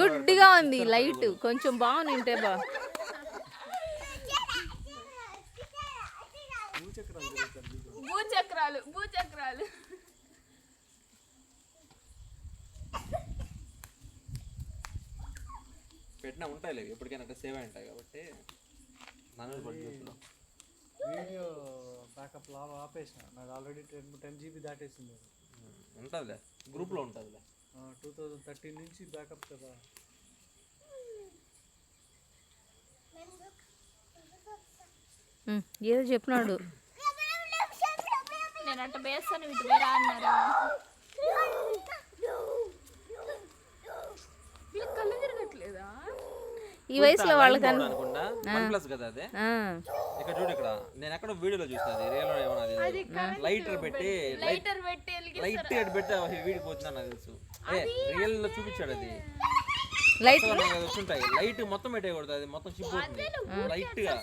గుడ్డిగా ఉంది లైట్, కొంచెం బాగుంది ఉంటే భూచక్రాలు భూచక్రాలు పెట్టినా ఉంటాయి ఎప్పటికైనా సేవ్ అయి ఉంటాయి కాబట్టి వీడియో బ్యాకప్ లాగా ఆపేసిన, నాకు ఆల్రెడీ 10 GB దాటేసింది. ఉంటుందిలే, గ్రూప్లో ఉంటుందిలే. 2013 నుంచి బ్యాకప్ కదా. ఏదో చెప్పినాడు. నేను అట్ట వేస్తాను, ఇటు వేరా అన్నారా? వీళ్ళకి కళ్ళు తిరగట్లేదా ఈ వయసులో వాళ్ళకి? అనుకుంటా OnePlus కదా అదే. ఇక్కడ చూడు, ఇక్కడ నేను ఎక్కడో వీడియోలో చూసినది, రియల్ లైటర్ పెట్టి లైట్ పెట్టి వీడికి పోతున్నా నాకు తెలుసు. రియల్ లో చూపించాడు అది. లైట్ వస్తుంటాయి, లైట్ మొత్తం పెట్టేయకూడదు, అది మొత్తం షిప్ అవుతుంది లైట్ గా.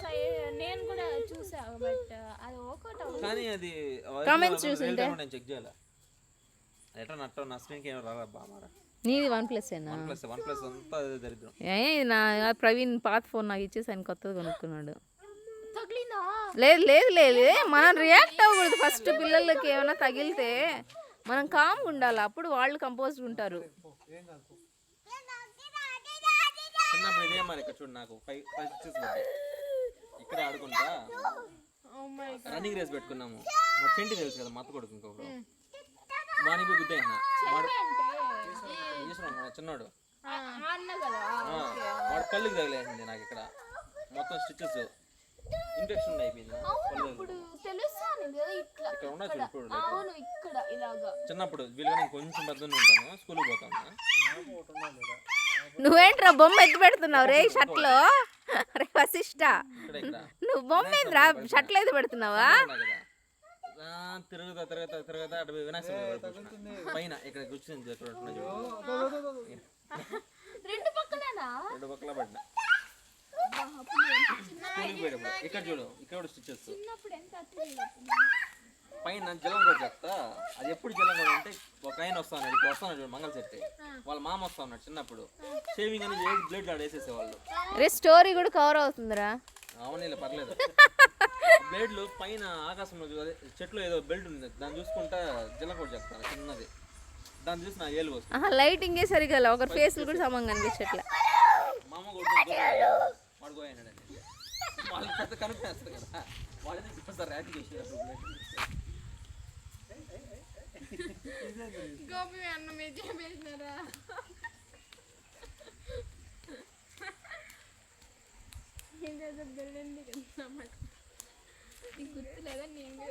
నేను కూడా చూసా, బట్ అది ఒకటి కానీ అది కామెంట్స్ చూసింటే నేను చెక్ చేయాలి. ఎట్లా నట్ట నా స్క్రీన్ కి ఏమో రారా బామారా. నీది OnePlus ఏనా? OnePlus అంతా దరిద్రం. నా ప్రవీణ్ పాత ఫోన్ నాకు ఇచ్చేసి ఆయన కొత్తది కొనుక్కున్నాడు. తగిలిందా? లేదు లేదు లేదు, మనం రియాక్ట్ అవ్వకూడదు. ఫస్ట్ పిల్లలకి ఏమైనా తగిలితే మనం కామ్గా ఉండాలి, అప్పుడు వాళ్ళు కంపోజ్డ్ ఉంటారు. చిన్నప్పుడు ఇదే మరి. ఇక్కడ చూడు, నాకు 5 6 ఇక్కడ ఆడుకుంటా రన్నింగ్ రేస్ పెట్టుకున్నాము. మా చెంటి తెలుసు కదా, మత్త కొడుకు ఇంకొకడు, వానికి గుద్ద అయినా చిన్నోడు, వాడు కళ్ళుకి తగిలేసింది. నాకు ఇక్కడ మొత్తం స్టిచెస్ ఇన్ఫెక్షన్ అయిపోయింది. ఇక్కడ ఉన్నా చూడు ఇప్పుడు. చిన్నప్పుడు వీళ్ళగా కొంచెం పెద్దగా ఉంటాను, స్కూల్కి పోతాను. నువ్వేంట్రా బొమ్మ ఎత్తి పెడుతున్నావు రే షర్ట్ లో? రే వశిష్ట, నువ్వు బొమ్మ ఏంద్రా షర్ట్ లో ఎత్తి పెడుతున్నావా? తిరుగుతా తిరుగుతా తిరుగుతా అటు వినాయక పైన ఇక్కడ కూర్చుంది. రెండు పక్కల పడినా ఇక్కడ చూడు, ఇక్కడ స్టిచెస్ పైన జలం కూడా చెప్తా. అది ఎప్పుడు జలం కూడా అంటే ఒక ఆయన వస్తాను, ఇప్పుడు వస్తాను చూడు మంగళ చెట్టు, వాళ్ళ మామ వస్తా ఉన్నాడు. చిన్నప్పుడు షేవింగ్ అని బ్లేడ్ ఆడేసేసేవాళ్ళు. రే స్టోరీ కూడా కవర్ అవుతుందిరా. అవును పర్లేదు. బ్లేడ్లు పైన ఆకాశంలో చెట్లు ఏదో బెల్ట్ ఉంది, దాన్ని చూసుకుంటా జలం కూడా చెప్తాను చిన్నది. దాన్ని చూసి నా ఏలు వస్తుంది. లైటింగే సరిగా ఒకరి ఫేస్లు కూడా సమంగా కనిపించట్లే. మామ వాడుకోయాడు, వాళ్ళు పెద్ద కనిపిస్తారు కదా, వాళ్ళని చూపిస్తారు ర్యాపింగ్ చేసేటప్పుడు. గోపి అన్నం వేసినారా? గుర్తులేదా? నేను